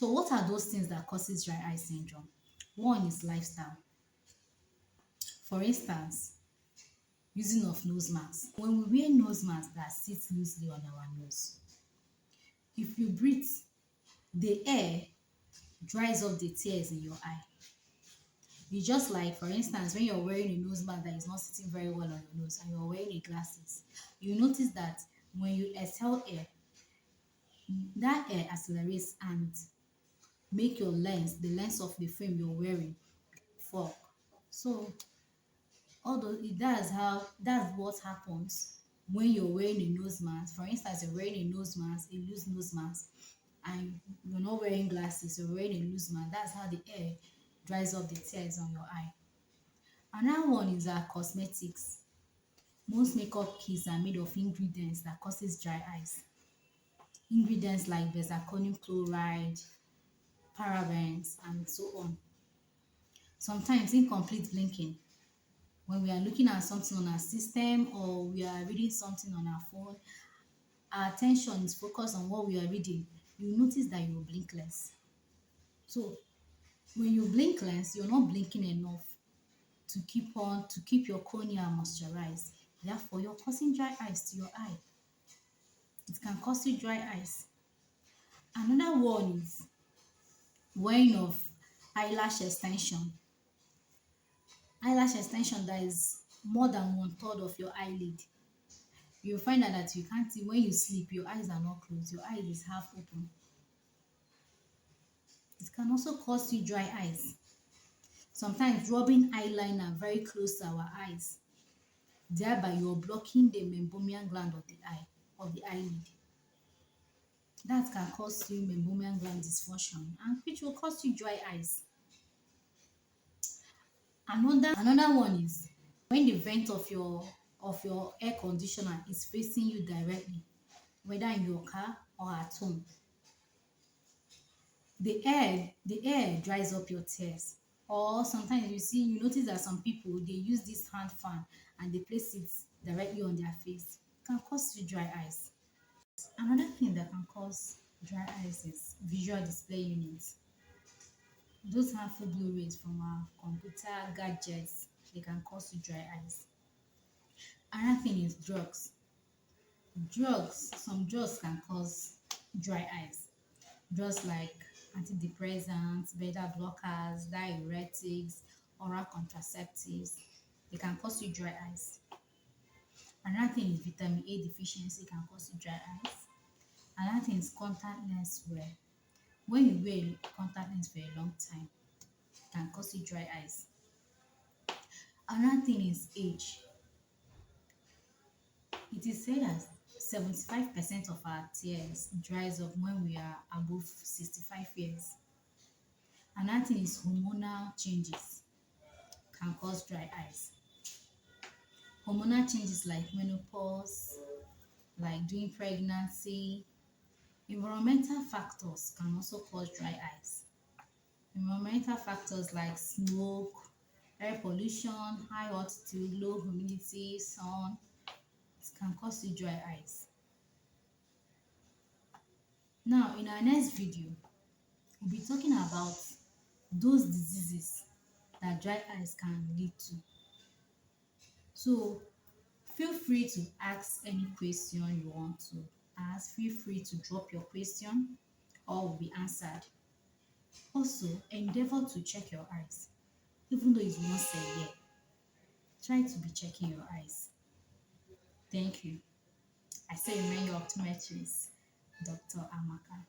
So what are those things that causes dry eye syndrome? One is lifestyle. For instance, using of nose masks. When we wear nose masks that sits loosely on our nose, if you breathe, the air dries up the tears in your eye. It's just like, for instance, when you're wearing a nose mask that is not sitting very well on your nose and you're wearing a glasses, you notice that when you exhale air, that air accelerates and make your lens, the lens of the frame you're wearing, fog. So although that's what happens when you're wearing a nose mask. For instance, you're wearing a nose mask, a loose nose mask, and you're not wearing glasses, you're wearing a loose mask. That's how the air dries up the tears on your eye. Another one is our cosmetics. Most makeup kits are made of ingredients that causes dry eyes. Ingredients like benzalkonium chloride, parabens, and so on. Sometimes incomplete blinking. When we are looking at something on our system or we are reading something on our phone, our attention is focused on what we are reading. You notice that you blink less. So when you blink less, you're not blinking enough to keep your cornea moisturized. Therefore, you're causing dry eyes to your eye. It can cause you dry eyes. Another one is wearing of eyelash extension. Eyelash extension that is more than 1/3 of your eyelid. You'll find out that you can't see when you sleep, your eyes are not closed, your eyes is half open. It can also cause you dry eyes. Sometimes rubbing eyeliner very close to our eyes, thereby you're blocking the meibomian gland of the eye, of the eyelid. That can cause you meibomian gland dysfunction and which will cause you dry eyes. Another one is when the vent of your air conditioner is facing you directly, whether in your car or at home. The air dries up your tears. Or sometimes you notice that some people they use this hand fan and they place it directly on their face. It can cause you dry eyes. Another thing that can cause dry eyes is visual display units. Those harmful blue rays from our computer gadgets, they can cause you dry eyes. Another thing is drugs. Some drugs can cause dry eyes. Drugs like antidepressants, beta blockers, diuretics, oral contraceptives, they can cause you dry eyes. Another thing is vitamin A deficiency can cause you dry eyes. Another thing is contact lens wear. When you wear contact lens for a long time, it can cause you dry eyes. Another thing is age. It is said that 75% of our tears dries up when we are above 65 years. Another thing is hormonal changes can cause dry eyes. Hormonal changes like menopause, like during pregnancy. Environmental factors can also cause dry eyes. Environmental factors like smoke, air pollution, high altitude, low humidity, sun, it can cause you dry eyes. Now, in our next video, we'll be talking about those diseases that dry eyes can lead to. So, feel free to ask any question you want to ask. Feel free to drop your question, all will be answered. Also, endeavor to check your eyes. Even though it's once a year, try to be checking your eyes. Thank you. I say remain your optometrist, Dr. Amaka.